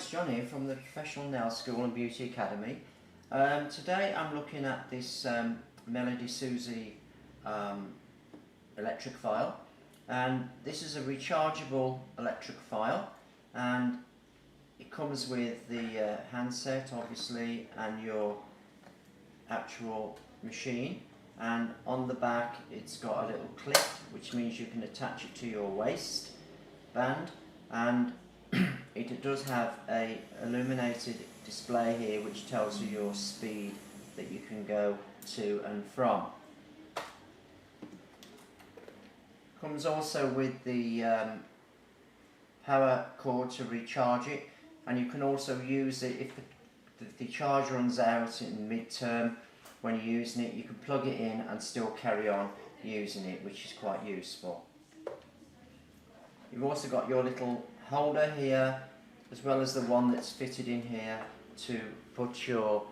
it's John here from the Professional Nail School and Beauty Academy. Today I'm looking at this Melodysusie electric file, and this is a rechargeable electric file, and it comes with the handset obviously and your actual machine, and on the back it's got a little clip which means you can attach it to your waistband, and it does have a illuminated display here which tells you your speed that you can go to and from. Comes also with the power cord to recharge it, and you can also use it if the charge runs out in mid-term. When you're using it, you can plug it in and still carry on using it, which is quite useful. You've also got your little holder here, as well as the one that's fitted in here to put your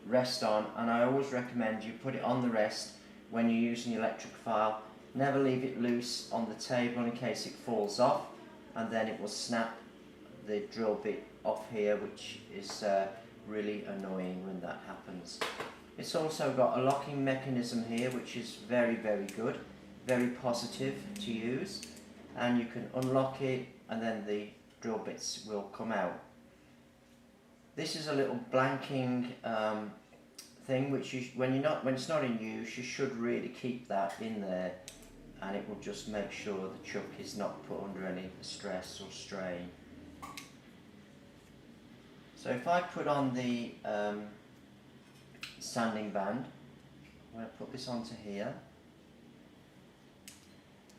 rest on, and I always recommend you put it on the rest when you're using the electric file. Never leave it loose on the table in case it falls off, and then it will snap the drill bit off here, which is really annoying when that happens. It's also got a locking mechanism here which is very good, very positive to use, and you can unlock it and then the drill bits will come out. This is a little blanking thing which when it's not in use, you should really keep that in there, and it will just make sure the chuck is not put under any stress or strain. So if I put on the sanding band, I'm going to put this onto here,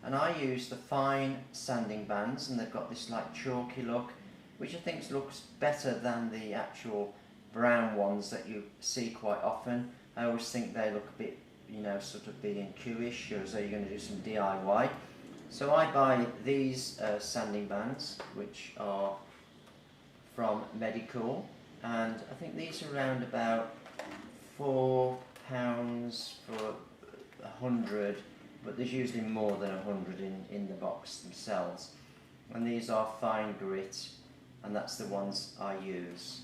and I use the fine sanding bands, and they've got this like chalky look, which I think looks better than the actual brown ones that you see quite often. I always think they look a bit, you know, sort of B&Q-ish, as though you're going to do some DIY. So I buy these sanding bands, which are from Melodysusie, and I think these are around about £4 for 100, but there's usually more than 100 in the box themselves, and these are fine grit, and that's the ones I use.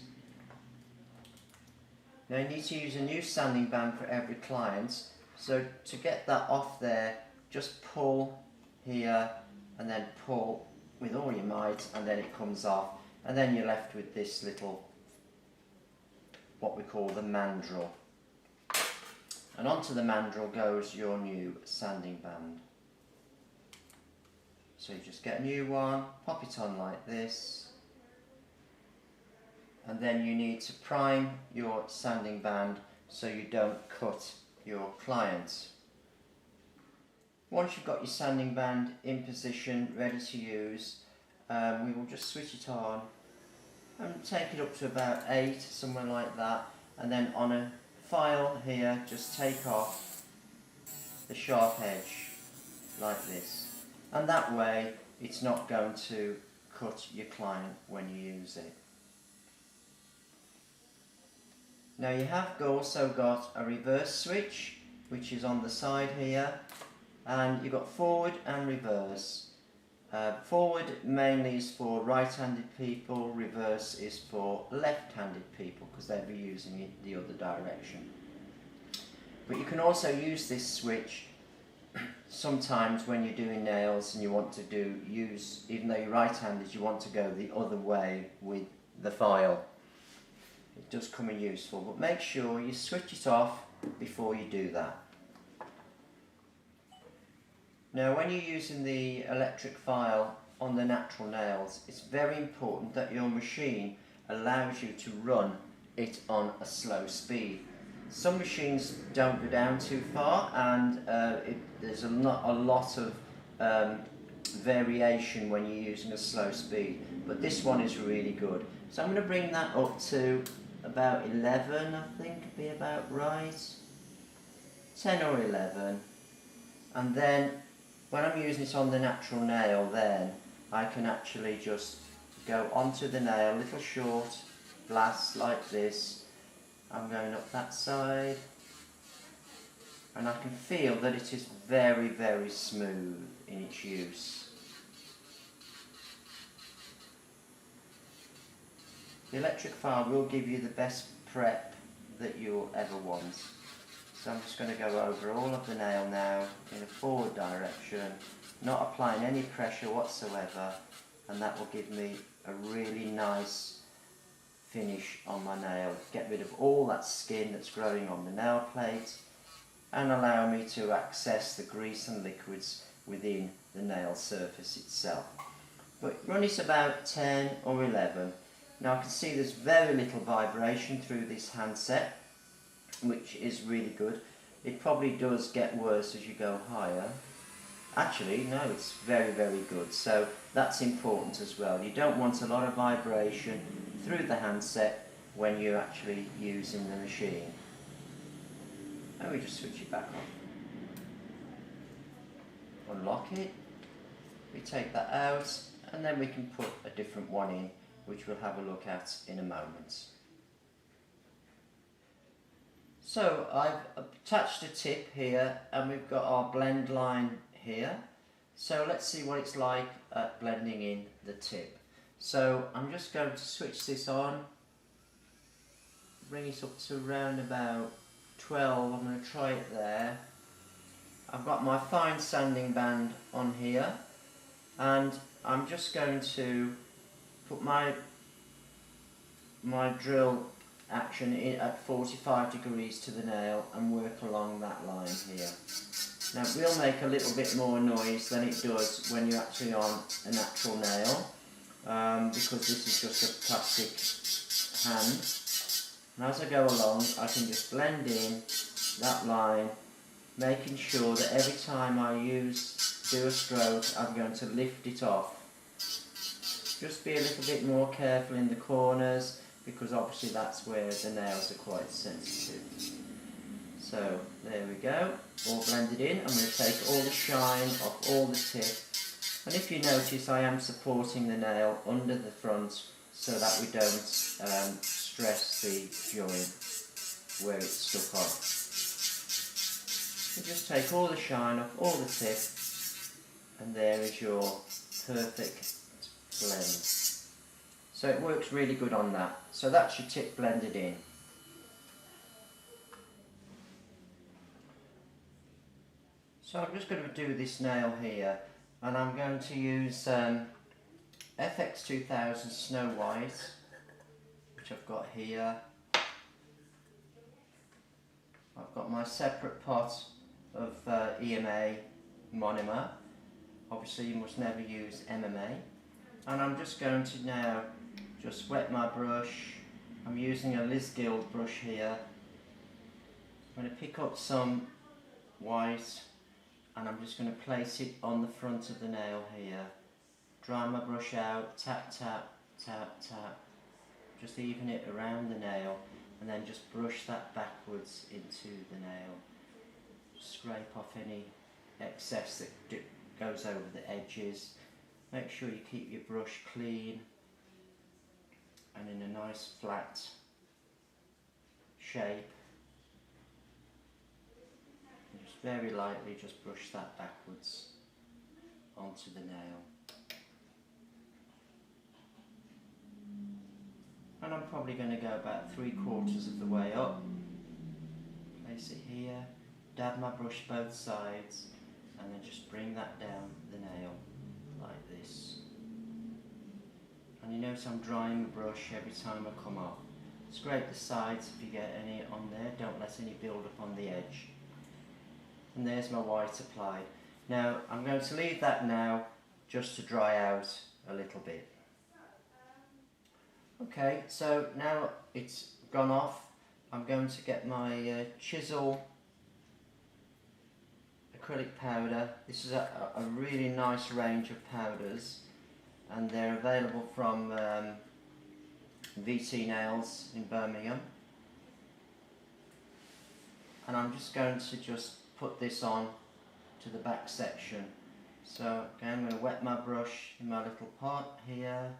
Now you need to use a new sanding band for every client, so to get that off there, just pull here and then pull with all your might, and then it comes off, and then you're left with this little, what we call the mandrel. And onto the mandrel goes your new sanding band. So you just get a new one, pop it on like this, and then you need to prime your sanding band so you don't cut your client. Once you've got your sanding band in position, ready to use, we will just switch it on and take it up to about 8, somewhere like that, and then on a file here just take off the sharp edge like this, and that way it's not going to cut your client when you use it. Now you have also got a reverse switch which is on the side here, and you've got forward and reverse. Forward mainly is for right-handed people, reverse is for left-handed people because they'll be using it the other direction. But you can also use this switch sometimes when you're doing nails and you want to use, even though you're right-handed, you want to go the other way with the file. It does come in useful, but make sure you switch it off before you do that. Now when you're using the electric file on the natural nails, it's very important that your machine allows you to run it on a slow speed. Some machines don't go down too far, and there's a lot of variation when you're using a slow speed, but this one is really good. So I'm going to bring that up to about 11, I think would be about right, 10 or 11, and then when I'm using it on the natural nail, then I can actually just go onto the nail, little short blasts like this. I'm going up that side, and I can feel that it is very smooth in its use. The electric file will give you the best prep that you'll ever want. So I'm just going to go over all of the nail now in a forward direction, not applying any pressure whatsoever, and that will give me a really nice finish on my nail. Get rid of all that skin that's growing on the nail plate and allow me to access the grease and liquids within the nail surface itself. But run it about 10 or 11. Now I can see there's very little vibration through this handset, which is really good. It probably does get worse as you go higher. Actually, no, it's very, very good. So that's important as well. You don't want a lot of vibration through the handset when you're actually using the machine. And we just switch it back on. Unlock it. We take that out, and then we can put a different one in, which we'll have a look at in a moment. So I've attached a tip here, and we've got our blend line here. So let's see what it's like at blending in the tip. So I'm just going to switch this on, bring it up to around about 12. I'm going to try it there. I've got my fine sanding band on here, and I'm just going to put my drill action in at 45 degrees to the nail and work along that line here. Now it will make a little bit more noise than it does when you're actually on an actual nail, because this is just a plastic hand. And as I go along, I can just blend in that line, making sure that every time I do a stroke, I'm going to lift it off. Just be a little bit more careful in the corners, because obviously that's where the nails are quite sensitive. So there we go, all blended in. I'm going to take all the shine off all the tip, and if you notice I am supporting the nail under the front so that we don't stress the joint where it's stuck on. So just take all the shine off all the tip, and there is your perfect blend. So it works really good on that. So that's your tip blended in. So I'm just going to do this nail here, and I'm going to use FX2000 Snow White, which I've got here. I've got my separate pot of EMA monomer. Obviously you must never use MMA. And I'm just going to now just wet my brush. I'm using a Liz Guild brush here. I'm going to pick up some white, and I'm just going to place it on the front of the nail here. Dry my brush out, tap, tap, tap, tap. Just even it around the nail, and then just brush that backwards into the nail. Scrape off any excess that goes over the edges. Make sure you keep your brush clean and in a nice flat shape. And just very lightly just brush that backwards onto the nail. And I'm probably going to go about 3/4 of the way up. Place it here, dab my brush both sides, and then just bring that down the nail like this. And you notice I'm drying the brush every time I come off. Scrape the sides if you get any on there, don't let any build up on the edge. And there's my white applied. Now I'm going to leave that now just to dry out a little bit. Okay, so now it's gone off, I'm going to get my chisel acrylic powder. This is a really nice range of powders, and they're available from VT Nails in Birmingham. And I'm just going to just put this on to the back section. So again, I'm going to wet my brush in my little pot here,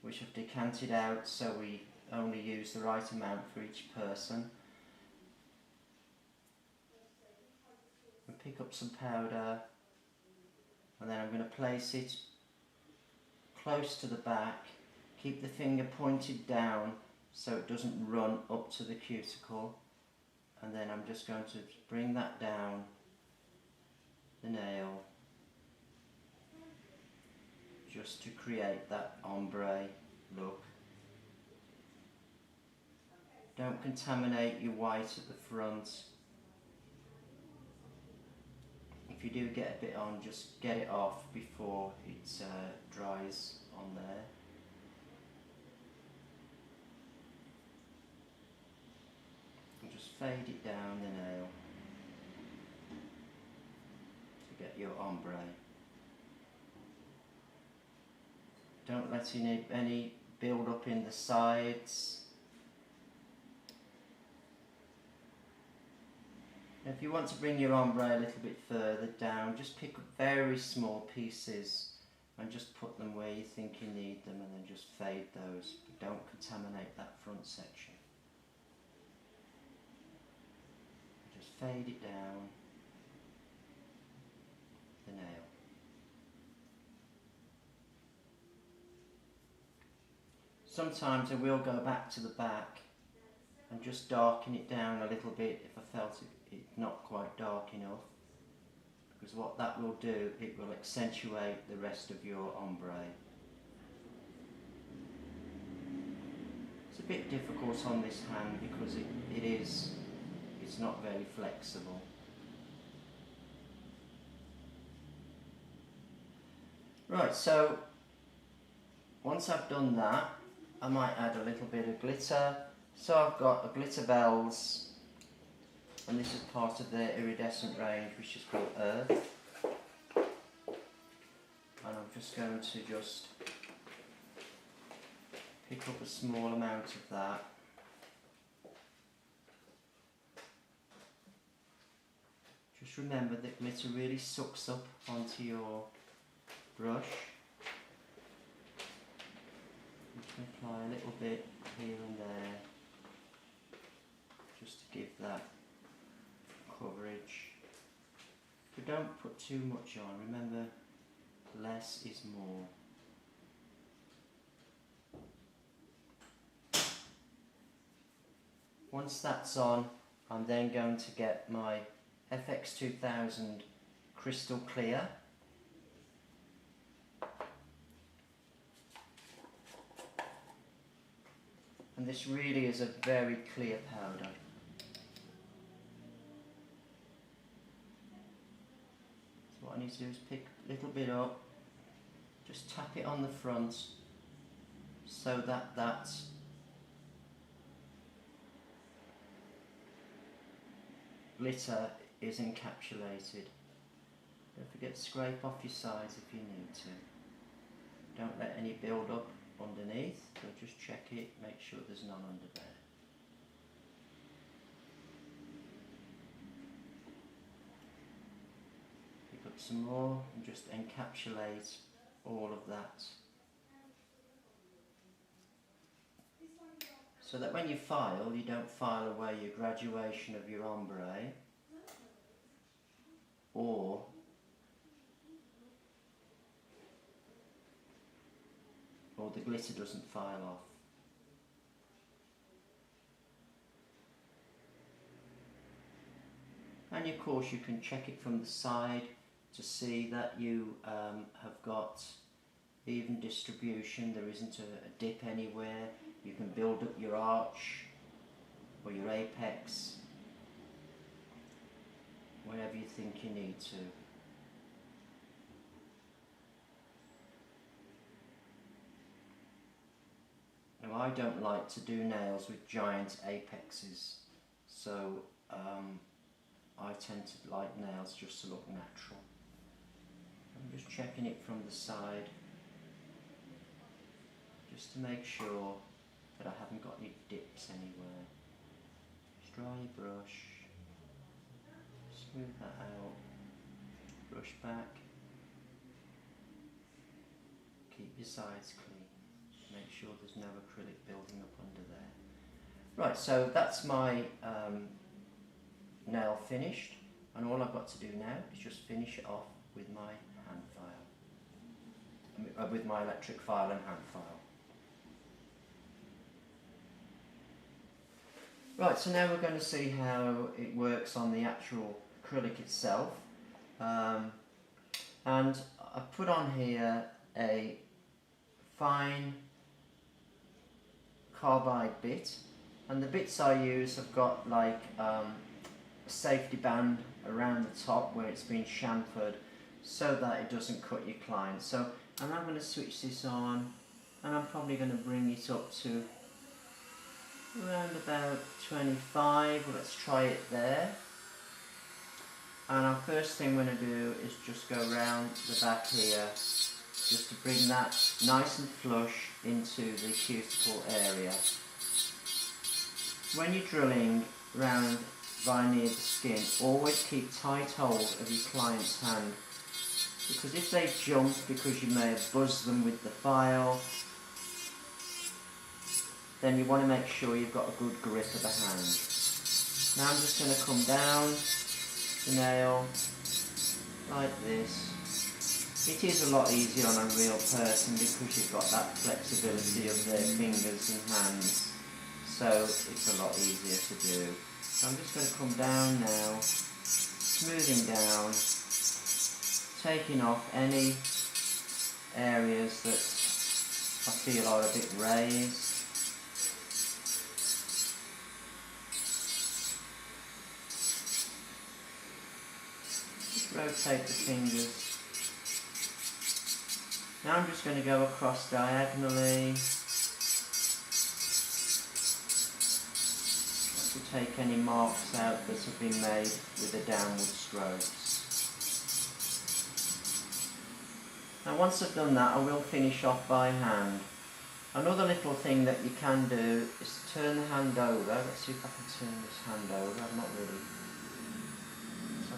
which I've decanted out so we only use the right amount for each person. And pick up some powder, and then I'm going to place it close to the back Keep the finger pointed down so it doesn't run up to the cuticle, and then I'm just going to bring that down the nail just to create that ombre look. Don't contaminate your white at the front. If you do get a bit on, just get it off before it dries on there. And just fade it down the nail to get your ombre. Don't let any build up in the sides. If you want to bring your ombre a little bit further down, just pick up very small pieces and just put them where you think you need them, and then just fade those. But don't contaminate that front section. Just fade it down the nail. Sometimes I will go back to the back and just darken it down a little bit if I felt it not quite dark enough, because what that will do, it will accentuate the rest of your ombre. It's a bit difficult on this hand because it's not very flexible. Right, so once I've done that, I might add a little bit of glitter. So I've got a glitter bells, and this is part of their iridescent range, which is called Earth. And I'm just going to pick up a small amount of that. Just remember that glitter really sucks up onto your brush. You can apply a little bit here and there, just to give that coverage. But don't put too much on. Remember, less is more. Once that's on, I'm then going to get my FX 2000 Crystal Clear. And this really is a very clear powder. So what I need to do is pick a little bit up, just tap it on the front so that that glitter is encapsulated. Don't forget to scrape off your sides if you need to. Don't let any build up underneath, so just check it, make sure there's none under there. Pick up some more and just encapsulate all of that, so that when you file, you don't file away your graduation of your ombre, or the glitter doesn't file off. And of course you can check it from the side to see that you have got even distribution. There isn't a dip anywhere. You can build up your arch or your apex wherever you think you need to. Now, I don't like to do nails with giant apexes, so I tend to like nails just to look natural. I'm just checking it from the side, just to make sure that I haven't got any dips anywhere. Just dry your brush, smooth that out, brush back, keep your sides clean. Make sure there's no acrylic building up under there. Right, so that's my nail finished, and all I've got to do now is just finish it off with my hand file, with my electric file and hand file. Right, so now we're going to see how it works on the actual acrylic itself. And I've put on here a fine carbide bit, and the bits I use have got like a safety band around the top where it's been chamfered so that it doesn't cut your client. So, and I'm going to switch this on, and I'm probably going to bring it up to around about 25. Well, let's try it there. And our first thing we're going to do is just go around the back here, just to bring that nice and flush into the cuticle area. When you're drilling round by near the skin, always keep tight hold of your client's hand, because if they jump because you may have buzzed them with the file, then you want to make sure you've got a good grip of the hand. Now I'm just going to come down the nail like this. It is a lot easier on a real person because you've got that flexibility of their fingers and hands, so it's a lot easier to do. So I'm just going to come down now, smoothing down, taking off any areas that I feel are a bit raised. Just rotate the fingers. Now I'm just going to go across diagonally to take any marks out that have been made with the downward strokes. Now once I've done that, I will finish off by hand. Another little thing that you can do is turn the hand over. Let's see if I can turn this hand over. I'm not really...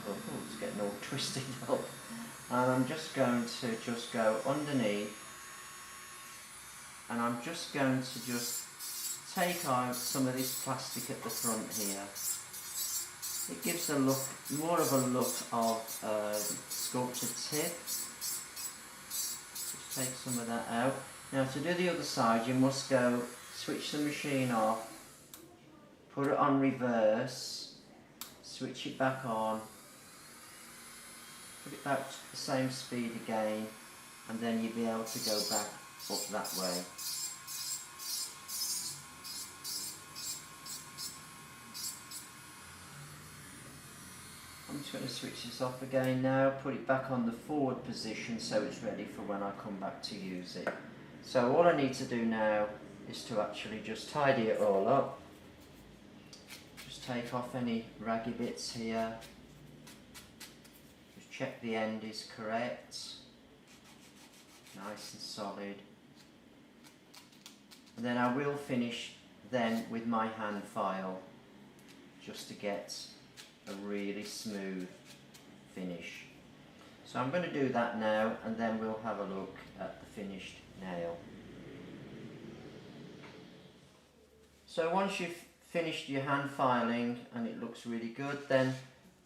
Oh, it's getting all twisted up. And I'm just going to just go underneath, and I'm just going to just take out some of this plastic at the front here. It gives a look, more of a look of sculpted tip. Just take some of that out. Now to do the other side, you must go switch the machine off, put it on reverse, switch it back on, put it back to the same speed again, and then you'll be able to go back up that way. I'm just going to switch this off again now, put it back on the forward position so it's ready for when I come back to use it. So all I need to do now is to actually just tidy it all up. Just take off any raggy bits here. Check the end is correct, nice and solid, and then I will finish then with my hand file just to get a really smooth finish. So I'm going to do that now, and then we'll have a look at the finished nail. So once you've finished your hand filing and it looks really good, then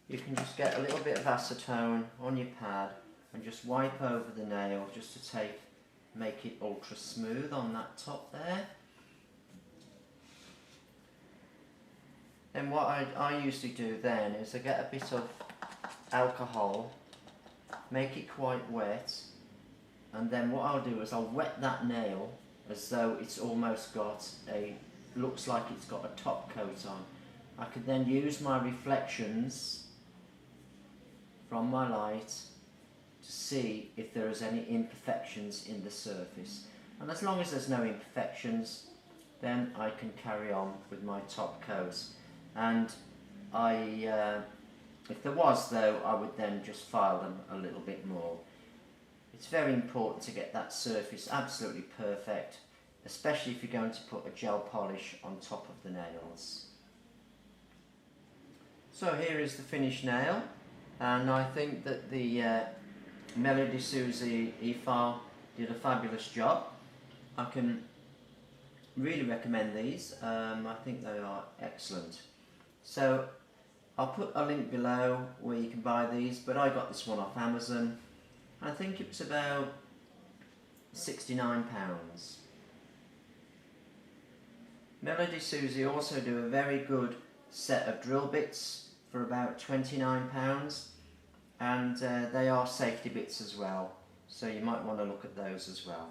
you can just get a little bit of acetone on your pad and just wipe over the nail just to make it ultra smooth on that top there. Then what I usually do then is I get a bit of alcohol, make it quite wet, and then what I'll do is I'll wet that nail as though it's almost got looks like it's got a top coat on. I could then use my reflections from my light to see if there is any imperfections in the surface, and as long as there's no imperfections, then I can carry on with my top coat. And if there was though, I would then just file them a little bit more. It's very important to get that surface absolutely perfect, especially if you're going to put a gel polish on top of the nails. So here is the finished nail. And I think that the Melodysusie efile did a fabulous job. I can really recommend these. I think they are excellent. So I'll put a link below where you can buy these, but I got this one off Amazon. I think it was about £69. Melodysusie also do a very good set of drill bits for about £29, and they are safety bits as well, so you might want to look at those as well.